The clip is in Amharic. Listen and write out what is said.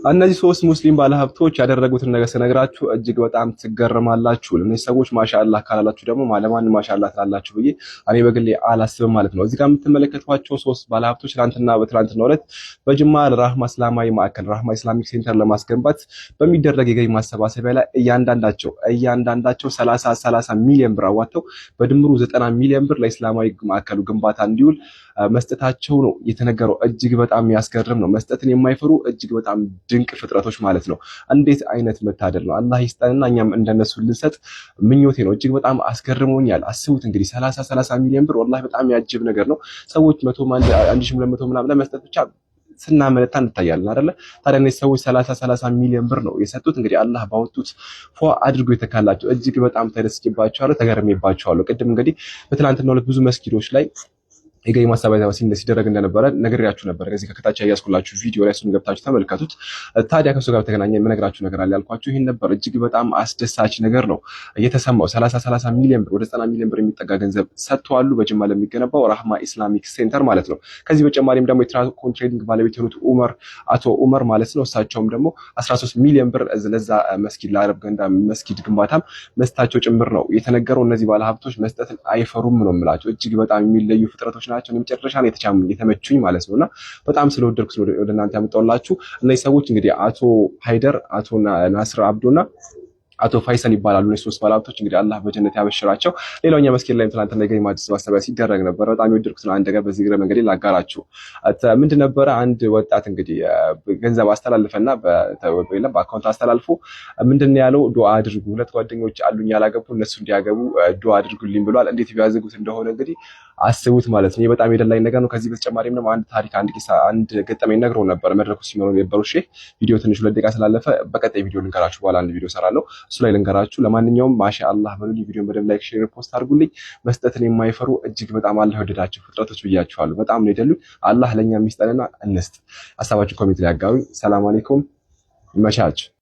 እነዚህ ሶስት ሙስሊም ባለሀብቶች ያደረጉትን ነገር ስነግራችሁ እጅግ በጣም ትገረማላችሁ። ለነዚህ ሰዎች ማሻአላህ ካላላችሁ ደግሞ ለማን ማሻአላህ ትላላችሁ ብዬ እኔ በግሌ አላስብም ማለት ነው። እዚህ ጋር የምትመለከቷቸው ሶስት ባለሀብቶች በትናንትናው ዕለት በጅማ ራህማ እስላማዊ ማዕከል ራህማ ኢስላሚክ ሴንተር ለማስገንባት በሚደረግ የገቢ ማሰባሰቢያ ላይ እያንዳንዳቸው 30 ሚሊዮን ብር አዋጥተው በድምሩ 90 ሚሊዮን ብር ለኢስላማዊ ማዕከሉ ግንባታ እንዲውል መስጠታቸው ነው የተነገረው። እጅግ በጣም የሚያስገርም ነው። መስጠትን የማይፈሩ እጅግ በጣም ድንቅ ፍጥረቶች ማለት ነው። እንዴት አይነት መታደል ነው! አላህ ይስጠንና እኛም እንደነሱ ልንሰጥ ምኞቴ ነው። እጅግ በጣም አስገርሞኛል። አስቡት እንግዲህ 30 ሚሊዮን ብር ወላሂ በጣም ያጅብ ነገር ነው። ሰዎች 1200 ምናምን ለመስጠት ብቻ ስናመነታ እንታያለን አይደለ? ታዲያ እነዚህ ሰዎች 30 ሚሊዮን ብር ነው የሰጡት። እንግዲህ አላህ ባወጡት አድርጎ የተካላቸው እጅግ በጣም ተደስቼባቸዋለሁ፣ ተገርሜባቸዋለሁ። ቅድም እንግዲህ በትናንትናው ዕለት ብዙ መስጊዶች ላይ የገቢ ማሰባሰቢያ ሲደረግ እንደነበረ ነግሬያችሁ ነበር። ከዚህ ከታች ያያስኩላችሁ ቪዲዮ ላይ እሱን ገብታችሁ ተመልከቱት። ታዲያ ከሱ ጋር በተገናኘ የምነግራችሁ ነገር አለ ያልኳችሁ ይሄን ነበር። እጅግ በጣም አስደሳች ነገር ነው የተሰማው። 30 ሚሊዮን ብር ወደ 90 ሚሊዮን ብር የሚጠጋ ገንዘብ ሰጥተዋል በጅማ ለሚገነባው ራህማ ኢስላሚክ ሴንተር ማለት ነው። ከዚህ በተጨማሪም ደግሞ የትራኮን ትሬዲንግ ባለቤት የሆኑት አቶ ኡመር ማለት ነው እሳቸውም ደግሞ 13 ሚሊዮን ብር ለዛ መስጊድ ለአረብ ገንዳ መስጊድ ግንባታም መስጠታቸው ጭምር ነው የተነገረው። እነዚህ ባለሀብቶች መስጠትን አይፈሩም ነው የምላቸው። እጅግ በጣም የሚለዩ ፍጥረቶች ናቸው። መጨረሻ ላይ የተመቹኝ ማለት ነውና በጣም ስለወደድኩ ወደ እናንተ ያመጣሁላችሁ። እነዚህ ሰዎች እንግዲህ አቶ ሃይደር፣ አቶ ናስር አብዶና አቶ ፋይሰል ይባላሉ። እነዚህ ሶስት ባለሀብቶች እንግዲህ አላህ በጀነት ያበሽራቸው። ሌላውኛ መስጊድ ላይ ትናንትና የገቢ ማሰባሰቢያ ሲደረግ ነበር። በጣም የወደድኩት አንድ ነገር በዚህ ግረ መንገድ ላጋራችሁ። ምንድን ነበረ? አንድ ወጣት እንግዲህ ገንዘብ አስተላልፈና በአካውንት አስተላልፎ ምንድን ነው ያለው? ዱዓ አድርጉ፣ ሁለት ጓደኞች አሉኝ ያላገቡ፣ እነሱ እንዲያገቡ ዱዓ አድርጉልኝ ብሏል። እንዴት ቢያዝጉት እንደሆነ እንግዲህ አስቡት ማለት ነው። በጣም የደላኝ ነገር ነው። ከዚህ በተጨማሪም ደግሞ አንድ ታሪክ አንድ ገጠመኝ ነግረው ነበር መድረኩ ሲመሩ የነበሩ ሼህ። ቪዲዮ ትንሽ 2 ደቂቃ ስላለፈ በቀጣይ ቪዲዮ ልንገራችሁ፣ በኋላ አንድ ቪዲዮ ሰራለሁ እሱ ላይ ልንገራችሁ። ለማንኛውም ማሻአላህ በሉኝ። ቪዲዮን በደንብ ላይክ፣ ሼር፣ ፖስት አድርጉልኝ። መስጠትን የማይፈሩ እጅግ በጣም አላህ የወደዳቸው ፍጥረቶች ብያችኋለሁ። በጣም ነው የደሉኝ። አላህ ለኛ የሚስጠንና እንስጥ። ሀሳባችሁ ኮሜንት ላይ አጋሩኝ። ሰላም አለይኩም፣ ይመቻች።